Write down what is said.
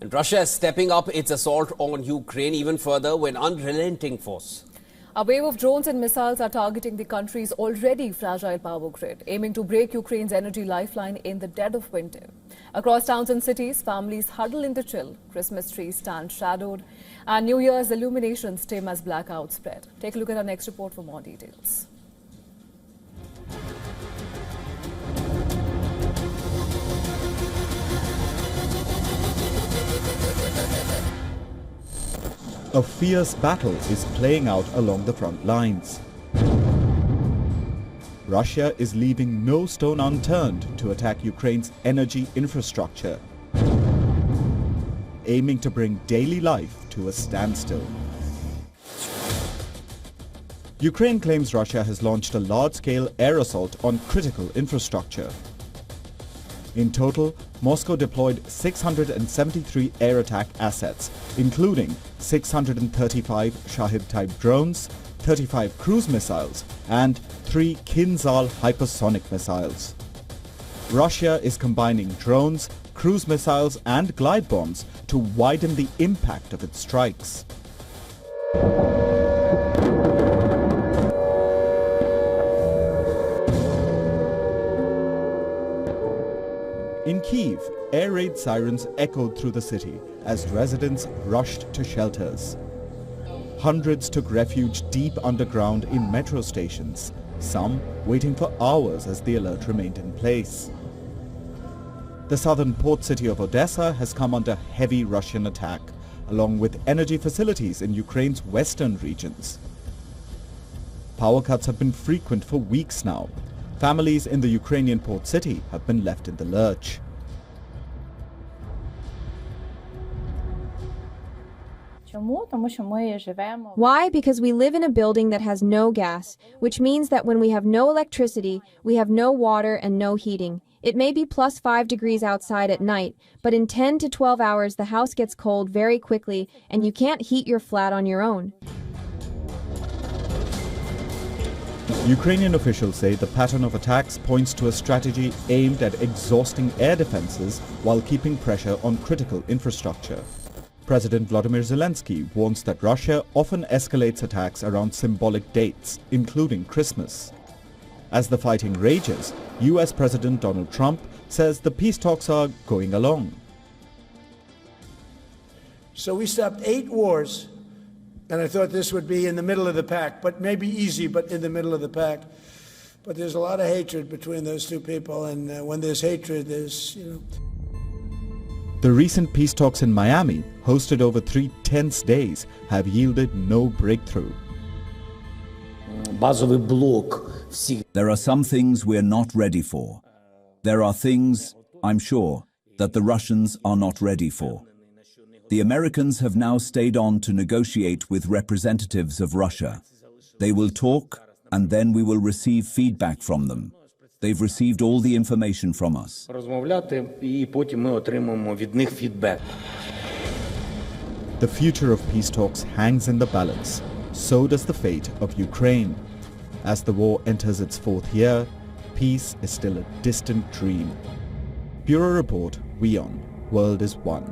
And Russia is stepping up its assault on Ukraine even further with unrelenting force. A wave of drones and missiles are targeting the country's already fragile power grid, aiming to break Ukraine's energy lifeline in the dead of winter. Across towns and cities, families huddle in the chill. Christmas trees stand shadowed, and New Year's illuminations dim as blackouts spread. Take a look at our next report for more details. A fierce battle is playing out along the front lines. Russia is leaving no stone unturned to attack Ukraine's energy infrastructure, aiming to bring daily life to a standstill. Ukraine claims Russia has launched a large-scale air assault on critical infrastructure. In total, Moscow deployed 673 air attack assets, including 635 Shahid-type drones, 35 cruise missiles and 3 Kinzhal hypersonic missiles. Russia is combining drones, cruise missiles and glide bombs to widen the impact of its strikes. In Kyiv, air raid sirens echoed through the city as residents rushed to shelters. Hundreds took refuge deep underground in metro stations, some waiting for hours as the alert remained in place. The southern port city of Odessa has come under heavy Russian attack, along with energy facilities in Ukraine's western regions. Power cuts have been frequent for weeks now. Families in the Ukrainian port city have been left in the lurch. Why? Because we live in a building that has no gas, which means that when we have no electricity, we have no water and no heating. It may be plus 5 degrees outside at night, but in 10 to 12 hours the house gets cold very quickly and you can't heat your flat on your own. Ukrainian officials say the pattern of attacks points to a strategy aimed at exhausting air defenses while keeping pressure on critical infrastructure. President Vladimir Zelensky warns that Russia often escalates attacks around symbolic dates, including Christmas. As the fighting rages, US President Donald Trump says the peace talks are going along. So we stopped 8 wars. And I thought this would be in the middle of the pack, but maybe easy, but in the middle of the pack. But there's a lot of hatred between those two people, and when there's hatred, there's, The recent peace talks in Miami, hosted over 3 tense days, have yielded no breakthrough. There are some things we're not ready for. There are things, I'm sure, that the Russians are not ready for. The Americans have now stayed on to negotiate with representatives of Russia. They will talk, and then we will receive feedback from them. They've received all the information from us. The future of peace talks hangs in the balance. So does the fate of Ukraine. As the war enters its 4th year, peace is still a distant dream. Bureau Report, WION, World is One.